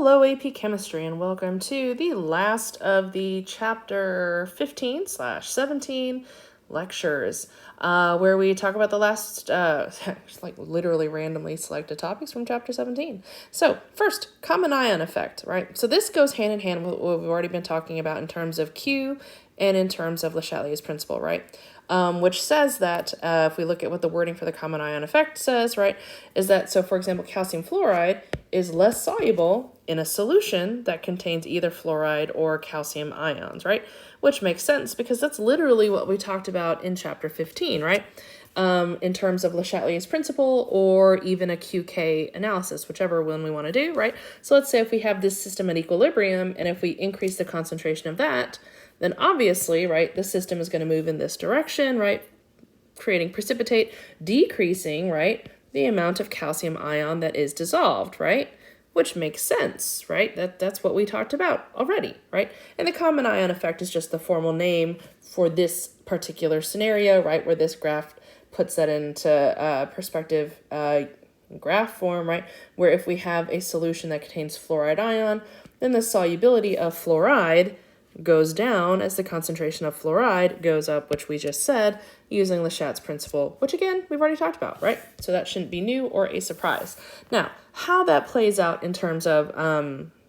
Hello AP Chemistry and welcome to the last of the chapter 15/17 lectures where we talk about the last, like literally randomly selected topics from chapter 17. So first, common ion effect, right? So this goes hand in hand with what we've already been talking about in terms of Q and in terms of Le Chatelier's principle, right? Which says that if we look at what the wording for the common ion effect says, right, is that, so for example, calcium fluoride is less soluble in a solution that contains either fluoride or calcium ions, right? Which makes sense because that's literally what we talked about in chapter 15, right? In terms of Le Chatelier's principle or even a QK analysis, whichever one we want to do, right? So let's say if we have this system at equilibrium and if we increase the concentration of that, then obviously, right, the system is going to move in this direction, right, creating precipitate, decreasing, right, the amount of calcium ion that is dissolved, right, which makes sense, right? That's what we talked about already, right? And the common ion effect is just the formal name for this particular scenario, right, where this graph puts that into perspective graph form, right, where if we have a solution that contains fluoride ion, then the solubility of fluoride goes down as the concentration of fluoride goes up, which we just said, using Le Chat's principle, which again, we've already talked about, right? So that shouldn't be new or a surprise. Now, how that plays out in terms of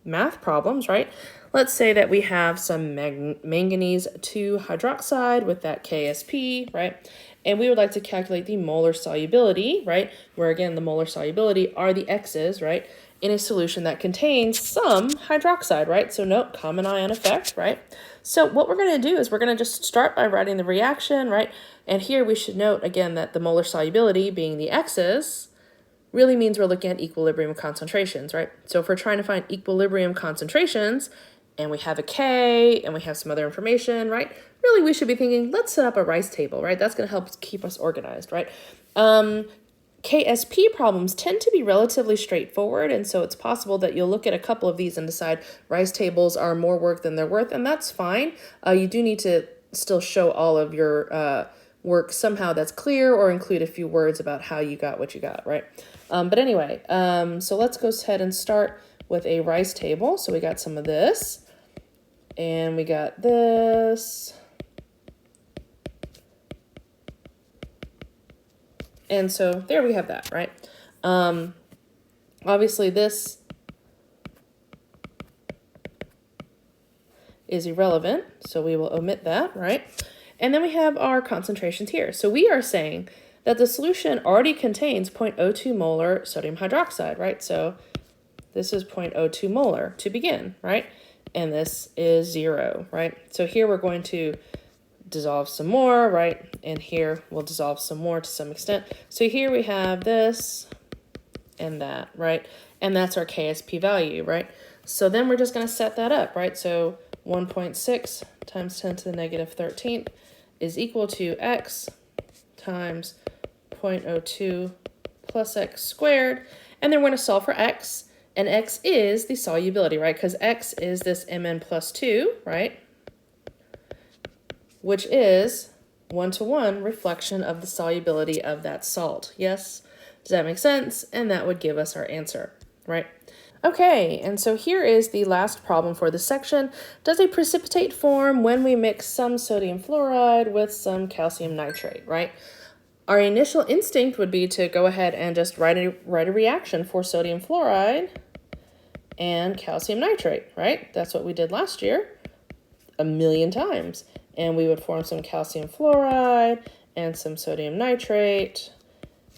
math problems, right? Let's say that we have some manganese 2 hydroxide with that KSP, right? And we would like to calculate the molar solubility, right? Where again, the molar solubility are the X's, right? In a solution that contains some hydroxide, right? So note, common ion effect, right? So what we're going to do is we're going to just start by writing the reaction, right? And here we should note, again, that the molar solubility being the X's really means we're looking at equilibrium concentrations, right? So if we're trying to find equilibrium concentrations and we have a K and we have some other information, right? Really, we should be thinking, let's set up a rice table, right? That's going to help keep us organized, right? KSP problems tend to be relatively straightforward, and so it's possible that you'll look at a couple of these and decide rice tables are more work than they're worth, and that's fine. You do need to still show all of your work somehow that's clear or include a few words about how you got what you got, right? But anyway, so let's go ahead and start with a rice table. So we got some of this, and we got this. And so there we have that, right? Obviously this is irrelevant, so we will omit that, right? And then we have our concentrations here. So we are saying that the solution already contains 0.02 molar sodium hydroxide, right? So this is 0.02 molar to begin, right? And this is 0, right? So here we're going to dissolve some more, right? And here we'll dissolve some more to some extent. So here we have this and that, right? And that's our KSP value, right? So then we're just going to set that up, right? So 1.6 times 10 to the negative 13th is equal to X times 0.02 plus X squared. And then we're going to solve for X. And X is the solubility, right? Because X is this Mn plus 2, right? Which is 1-to-1 reflection of the solubility of that salt. Yes? Does that make sense? And that would give us our answer, right? Okay, and so here is the last problem for this section. Does a precipitate form when we mix some sodium fluoride with some calcium nitrate, right? Our initial instinct would be to go ahead and just write a reaction for sodium fluoride and calcium nitrate, right? That's what we did last year a million times. And we would form some calcium fluoride and some sodium nitrate.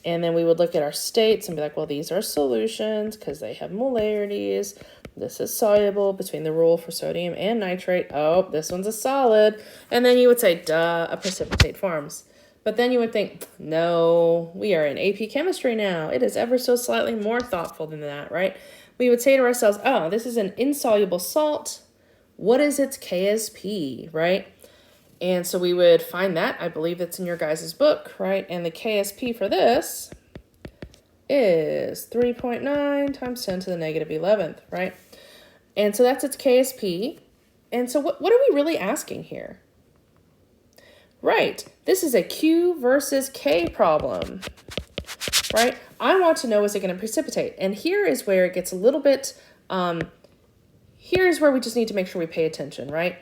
And then we would look at our states and be like, well, these are solutions because they have molarities. This is soluble between the rule for sodium and nitrate. Oh, this one's a solid. And then you would say, duh, a precipitate forms. But then you would think, no, we are in AP chemistry now. It is ever so slightly more thoughtful than that, right? We would say to ourselves, oh, this is an insoluble salt. What is its KSP, right? And so we would find that. I believe it's in your guys' book, right? And the KSP for this is 3.9 times 10 to the negative 11th, right? And so that's its KSP. And so what are we really asking here? Right, this is a Q versus K problem, right? I want to know, is it going to precipitate? And here is where it gets a little bit here's where we just need to make sure we pay attention, right?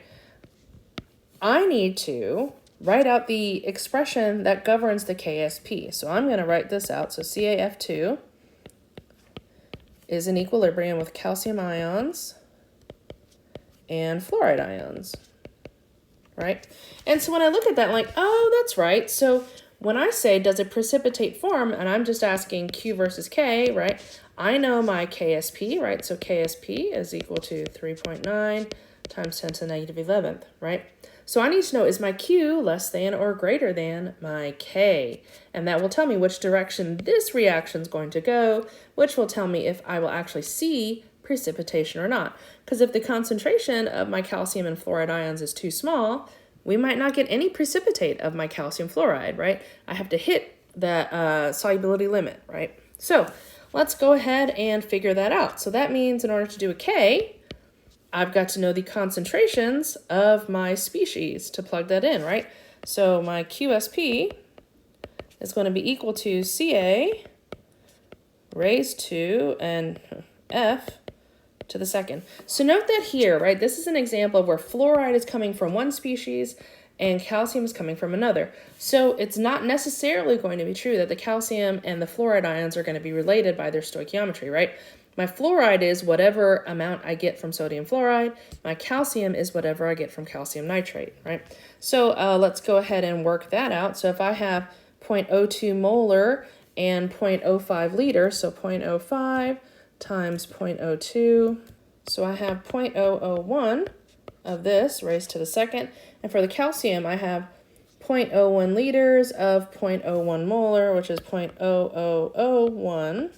I need to write out the expression that governs the KSP. So I'm going to write this out. So CaF2 is in equilibrium with calcium ions and fluoride ions, right? And so when I look at that, I'm like, oh, that's right. So when I say, does it precipitate form, and I'm just asking Q versus K, right? I know my KSP, right? So KSP is equal to 3.9 times 10 to the negative 11th, right? So I need to know, is my Q less than or greater than my K? And that will tell me which direction this reaction is going to go, which will tell me if I will actually see precipitation or not. Because if the concentration of my calcium and fluoride ions is too small, we might not get any precipitate of my calcium fluoride, right? I have to hit that solubility limit, right? So let's go ahead and figure that out. So that means in order to do a K, I've got to know the concentrations of my species to plug that in, right? So my QSP is going to be equal to Ca raised to and F to the second. So note that here, right, this is an example of where fluoride is coming from one species and calcium is coming from another. So it's not necessarily going to be true that the calcium and the fluoride ions are going to be related by their stoichiometry, right? My fluoride is whatever amount I get from sodium fluoride. My calcium is whatever I get from calcium nitrate, right? So let's go ahead and work that out. So if I have 0.02 molar and 0.05 liter, so 0.05 times 0.02, so I have 0.001 of this raised to the second. And for the calcium, I have 0.01 liters of 0.01 molar, which is 0.0001.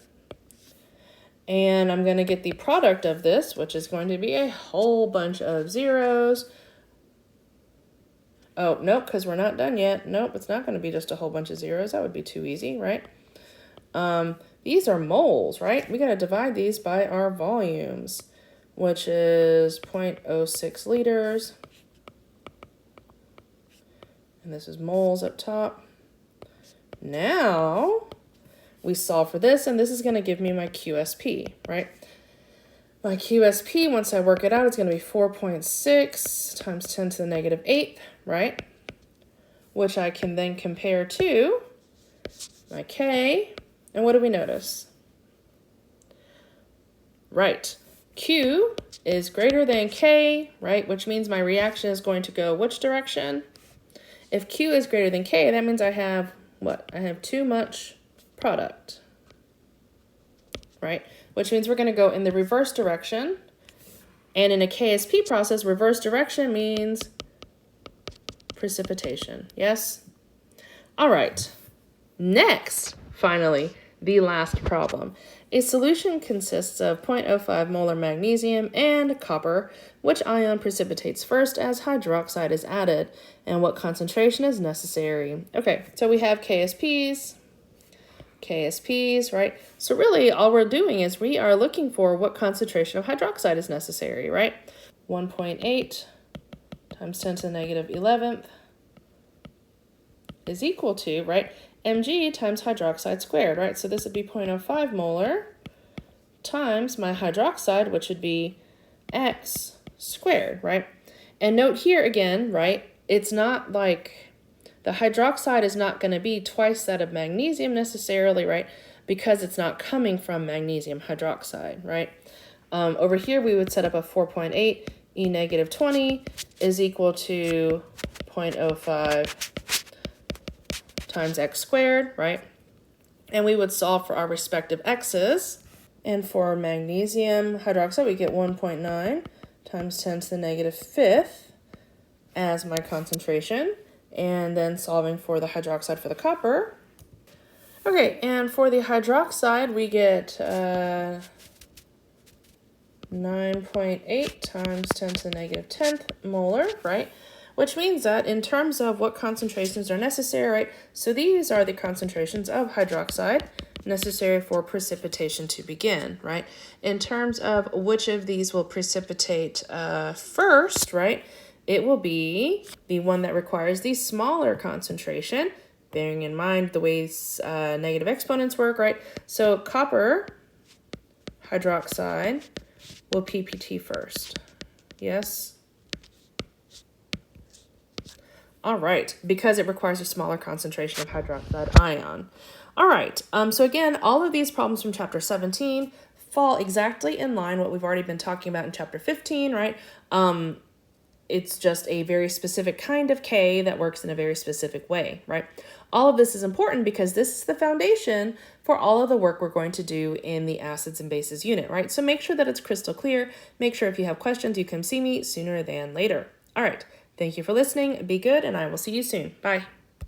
And I'm going to get the product of this, which is going to be a whole bunch of zeros. Oh, nope, because we're not done yet. Nope, it's not going to be just a whole bunch of zeros. That would be too easy, right? These are moles, right? We got to divide these by our volumes, which is 0.06 liters. And this is moles up top. Now we solve for this, and this is going to give me my QSP, right? My QSP, once I work it out, it's going to be 4.6 times 10 to the negative 8th, right? Which I can then compare to my K. And what do we notice? Right. Q is greater than K, right? Which means my reaction is going to go which direction? If Q is greater than K, that means I have what? I have too much product, right? Which means we're going to go in the reverse direction. And in a KSP process, reverse direction means precipitation. Yes? All right. Next, finally, the last problem. A solution consists of 0.05 molar magnesium and copper. Which ion precipitates first as hydroxide is added, and what concentration is necessary? Okay, so we have KSPs, right? So really all we're doing is we are looking for what concentration of hydroxide is necessary, right? 1.8 times 10 to the negative 11th is equal to, right, Mg times hydroxide squared, right? So this would be 0.05 molar times my hydroxide, which would be X squared, right? And note here again, right, it's not like the hydroxide is not going to be twice that of magnesium necessarily, right? Because it's not coming from magnesium hydroxide, right? Over here, we would set up a 4.8 E negative 20 is equal to 0.05 times X squared, right? And we would solve for our respective X's. And for magnesium hydroxide, we get 1.9 times 10 to the negative 5th as my concentration. And then solving for the hydroxide for the copper. Okay, and for the hydroxide, we get 9.8 times 10 to the negative 10th molar, right? Which means that in terms of what concentrations are necessary, right? So these are the concentrations of hydroxide necessary for precipitation to begin, right? In terms of which of these will precipitate first, right? It will be the one that requires the smaller concentration, bearing in mind the way negative exponents work, right? So copper hydroxide will PPT first? Yes? All right, because it requires a smaller concentration of hydroxide ion. All right, so again, all of these problems from chapter 17 fall exactly in line what we've already been talking about in chapter 15, right? It's just a very specific kind of K that works in a very specific way, right? All of this is important because this is the foundation for all of the work we're going to do in the acids and bases unit, right? So make sure that it's crystal clear. Make sure if you have questions, you come see me sooner than later. All right, thank you for listening. Be good, and I will see you soon. Bye.